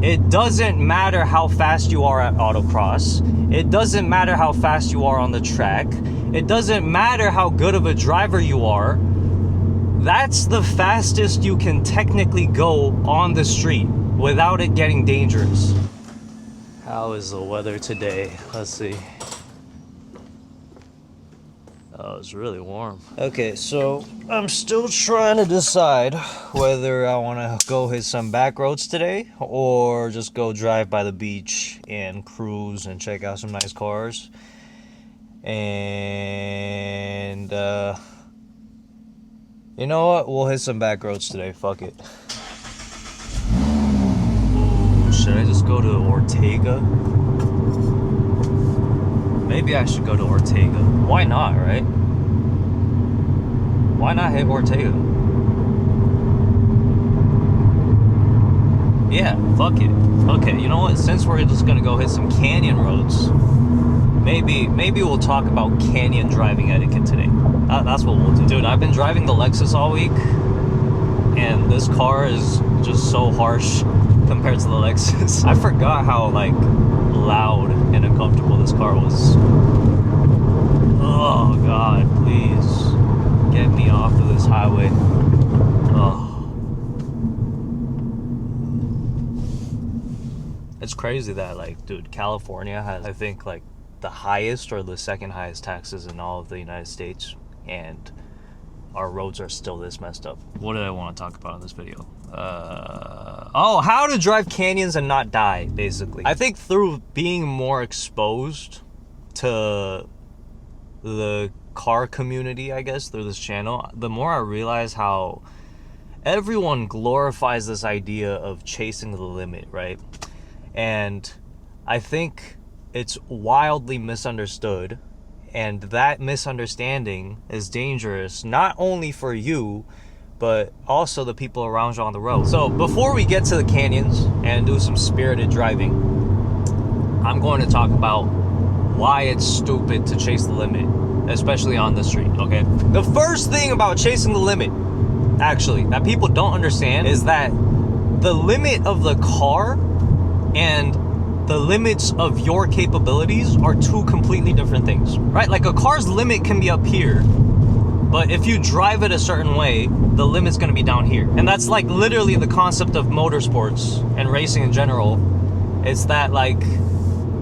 It doesn't matter how fast you are at autocross. It doesn't matter how fast you are on the track. It doesn't matter how good of a driver you are. That's the fastest you can technically go on the street without it getting dangerous. How is the weather today? Let's see. Oh, it's really warm. Okay, so I'm still trying to decide whether I want to go hit some back roads today or just go drive by the beach and cruise and check out some nice cars. And you know what? We'll hit some back roads today. Fuck it. Ooh, should I just go to Ortega? Maybe I should go to Ortega. Why not, right? Why not hit Ortega? Yeah, fuck it. Okay, you know what? Since we're just gonna go hit some canyon roads, maybe we'll talk about canyon driving etiquette today. That's what we'll do. Dude, I've been driving the Lexus all week, and this car is just so harsh compared to the Lexus. I forgot how, like, loud and uncomfortable this car was. Oh God, please get me off of this highway. Oh. It's crazy that, like, dude, California has, I think, like, the highest or the second highest taxes in all of the United States, and our roads are still this messed up. What did I want to talk about in this video? Oh, how to drive canyons and not die, basically. I think through being more exposed to the car community, I guess, through this channel, the more I realize how everyone glorifies this idea of chasing the limit, right? And I think it's wildly misunderstood, and that misunderstanding is dangerous, not only for you, but also the people around you on the road. So before we get to the canyons and do some spirited driving, I'm going to talk about why it's stupid to chase the limit, especially on the street, okay? The first thing about chasing the limit, actually, that people don't understand is that the limit of the car and the limits of your capabilities are two completely different things, right? Like, a car's limit can be up here, but if you drive it a certain way, the limit's gonna be down here. And that's, like, literally the concept of motorsports and racing in general. It's that, like,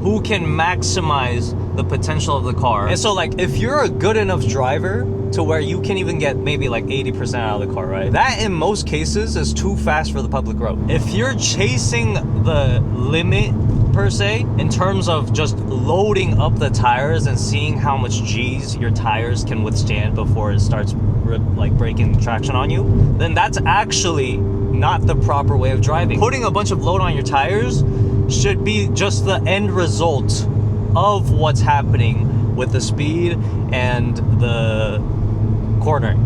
who can maximize the potential of the car. And so, like, if you're a good enough driver to where you can even get maybe like 80% out of the car, right? That in most cases is too fast for the public road. If you're chasing the limit, per se, in terms of just loading up the tires and seeing how much G's your tires can withstand before it starts like breaking traction on you, then that's actually not the proper way of driving. Putting a bunch of load on your tires should be just the end result of what's happening with the speed and the cornering.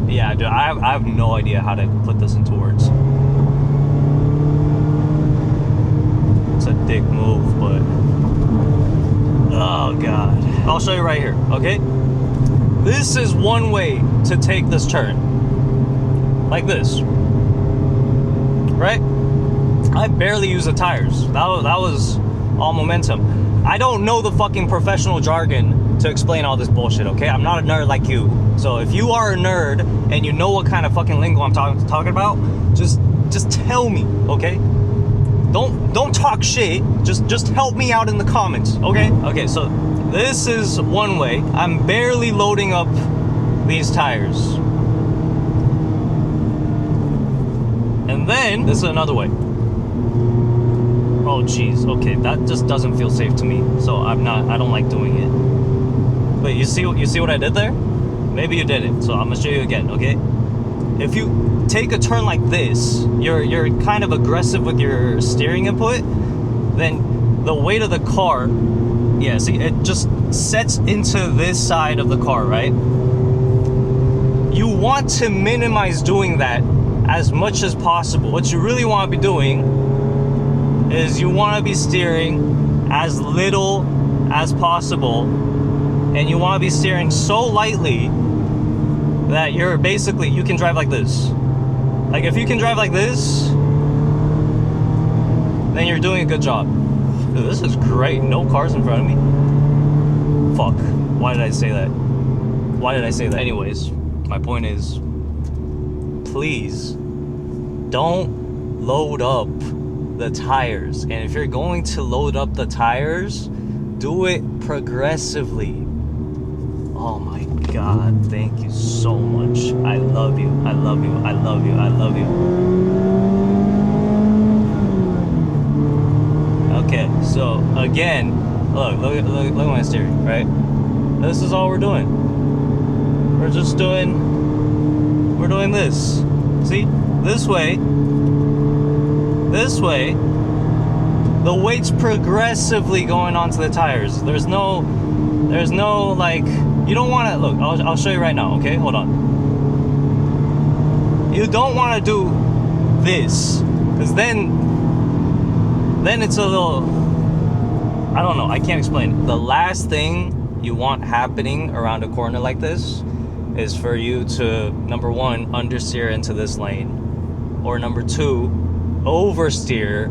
Yeah, dude, I have no idea how to put this into words. It's a dick move, but oh God. I'll show you right here, okay? This is one way to take this turn. Like this. Right? I barely use the tires. That was all momentum. I don't know the fucking professional jargon to explain all this bullshit, okay? I'm not a nerd like you. So if you are a nerd and you know what kind of fucking lingo I'm talking about, just tell me, okay? Don't talk shit. Just help me out in the comments, okay? Okay, so this is one way. I'm barely loading up these tires. And then this is another way. Oh geez, okay, that just doesn't feel safe to me. So I don't like doing it. But you see what I did there? Maybe you didn't. So I'm gonna show you again, okay? If you take a turn like this, you're kind of aggressive with your steering input, then the weight of the car, yeah, see, it just sets into this side of the car, right? You want to minimize doing that as much as possible. What you really want to be doing is you want to be steering as little as possible, and you want to be steering so lightly that you can drive like this. Like, if you can drive like this, then you're doing a good job. Dude, this is great. No cars in front of me. Fuck. Why did I say that? Why did I say that? Anyways, my point is, please don't load up the tires. And if you're going to load up the tires, do it progressively. Oh my God, thank you so much. I love you. I love you. I love you. I love you. Okay, so again, look at my steering, right? This is all we're doing. We're doing this. See? This way, the weight's progressively going onto the tires. There's no like, you don't want to, look, I'll show you right now, okay? Hold on. You don't want to do this, because then it's a little, I don't know, I can't explain. The last thing you want happening around a corner like this is for you to, number one, understeer into this lane, or number two, oversteer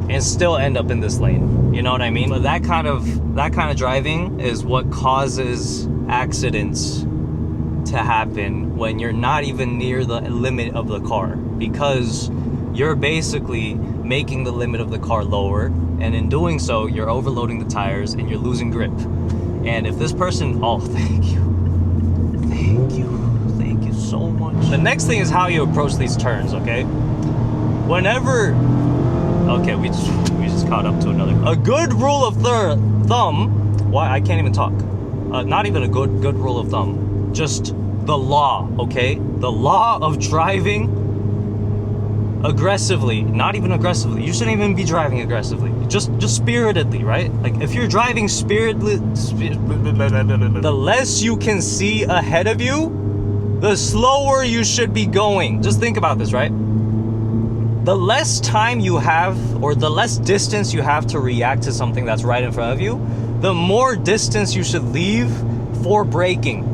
and still end up in this lane. You know what I mean? But that kind of driving is what causes accidents to happen when you're not even near the limit of the car, because you're basically making the limit of the car lower, and in doing so you're overloading the tires and you're losing grip. And if this person, oh, thank you so much. The next thing is how you approach these turns, okay? Whenever, okay, we just caught up to another. A good rule of thumb, why I can't even talk. Not even a good rule of thumb, just the law, okay? The law of driving aggressively, not even aggressively. You shouldn't even be driving aggressively. Just spiritedly, right? Like if you're driving spiritedly, the less you can see ahead of you, the slower you should be going. Just think about this, right? The less time you have, or the less distance you have to react to something that's right in front of you, the more distance you should leave for braking.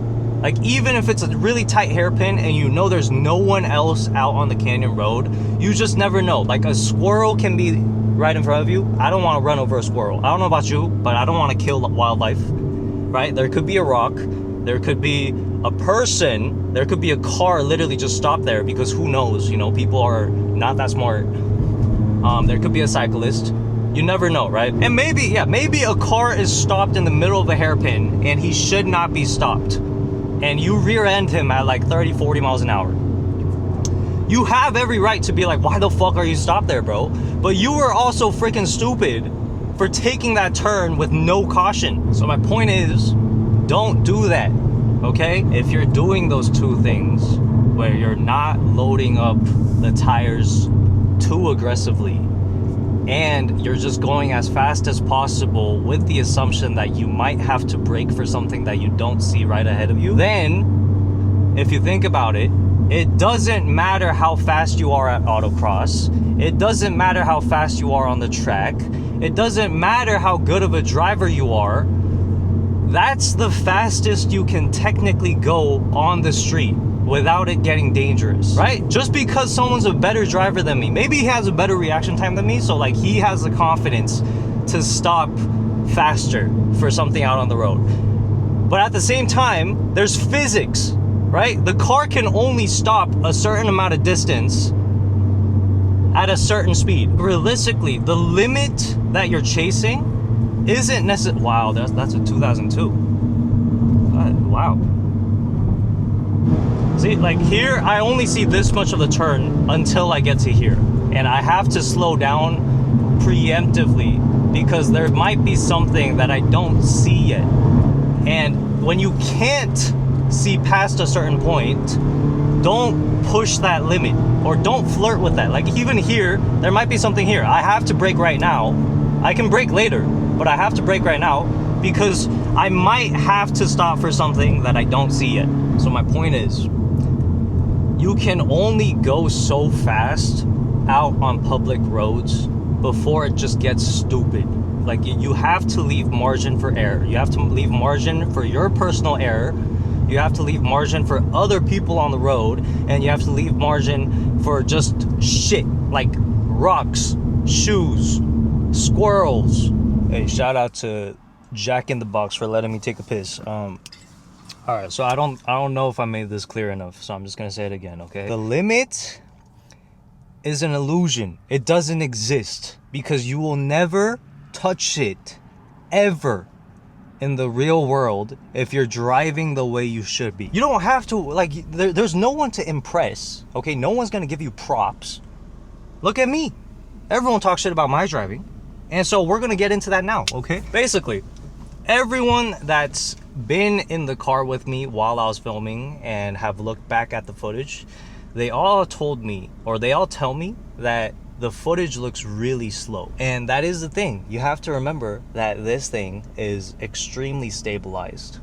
Like even if it's a really tight hairpin and you know there's no one else out on the canyon road, you just never know. Like a squirrel can be right in front of you. I don't want to run over a squirrel. I don't know about you, but I don't want to kill wildlife, right? There could be a rock, there could be a person, there could be a car literally just stopped there, because who knows, you know, people are not that smart. There could be a cyclist. You never know, right? And maybe a car is stopped in the middle of a hairpin and he should not be stopped, and you rear-end him at like 30-40 miles an hour. You have every right to be like, why the fuck are you stopped there, bro? But you were also freaking stupid for taking that turn with no caution. So my point is, don't do that, okay? If you're doing those two things, where you're not loading up the tires too aggressively, and you're just going as fast as possible with the assumption that you might have to brake for something that you don't see right ahead of you, then, if you think about it, it doesn't matter how fast you are at autocross. It doesn't matter how fast you are on the track. It doesn't matter how good of a driver you are. That's the fastest you can technically go on the street without it getting dangerous, right? Just because someone's a better driver than me, maybe he has a better reaction time than me, so like he has the confidence to stop faster for something out on the road. But at the same time, there's physics, right? The car can only stop a certain amount of distance at a certain speed. Realistically, the limit that you're chasing isn't necessarily, wow, that's a 2002. Wow. See, like here, I only see this much of the turn until I get to here. And I have to slow down preemptively because there might be something that I don't see yet. And when you can't see past a certain point, don't push that limit, or don't flirt with that. Like even here, there might be something here. I have to brake right now. I can brake later, but I have to brake right now because I might have to stop for something that I don't see yet. So my point is, you can only go so fast out on public roads before it just gets stupid. Like you have to leave margin for error. You have to leave margin for your personal error. You have to leave margin for other people on the road, and you have to leave margin for just shit like rocks, shoes, squirrels. Hey, shout out to Jack in the Box for letting me take a piss. All right, so I don't know if I made this clear enough, so I'm just gonna say it again, okay? The limit is an illusion. It doesn't exist because you will never touch it ever in the real world if you're driving the way you should be. You don't have to, like, there's no one to impress, okay? No one's gonna give you props. Look at me. Everyone talks shit about my driving. And so we're gonna get into that now, okay? Basically, everyone that's been in the car with me while I was filming and have looked back at the footage, they all told me, or they all tell me, that the footage looks really slow. And that is the thing. You have to remember that this thing is extremely stabilized.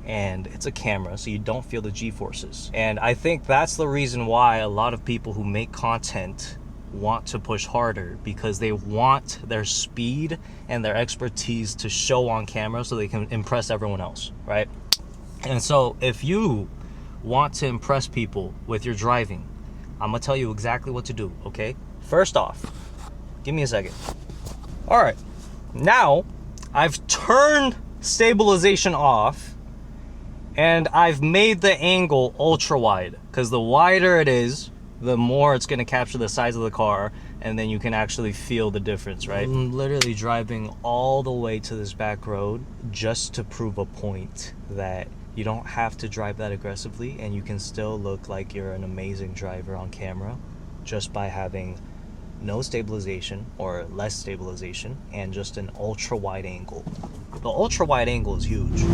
And it's a camera, so you don't feel the G-forces. And I think that's the reason why a lot of people who make content want to push harder, because they want their speed and their expertise to show on camera so they can impress everyone else, right? And so if you want to impress people with your driving, I'm gonna tell you exactly what to do, okay? First off, give me a second. All right, now I've turned stabilization off and I've made the angle ultra wide, because the wider it is, the more it's gonna capture the size of the car, and then you can actually feel the difference, right? I'm literally driving all the way to this back road just to prove a point that you don't have to drive that aggressively and you can still look like you're an amazing driver on camera just by having no stabilization or less stabilization and just an ultra wide angle. The ultra wide angle is huge.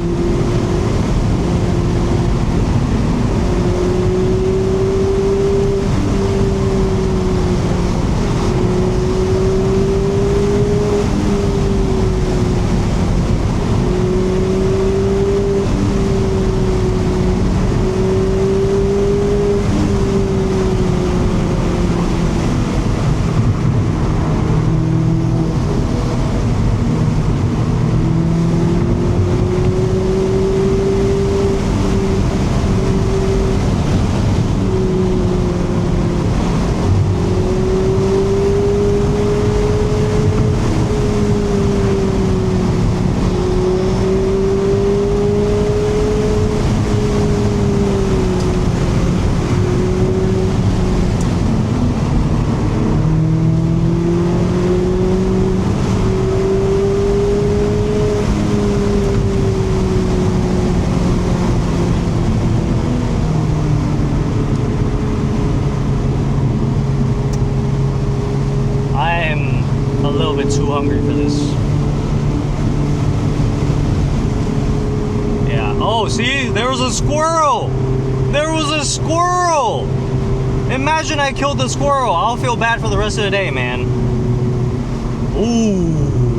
Too hungry for this. Yeah. Oh, see? There was a squirrel! There was a squirrel! Imagine I killed the squirrel. I'll feel bad for the rest of the day, man. Ooh.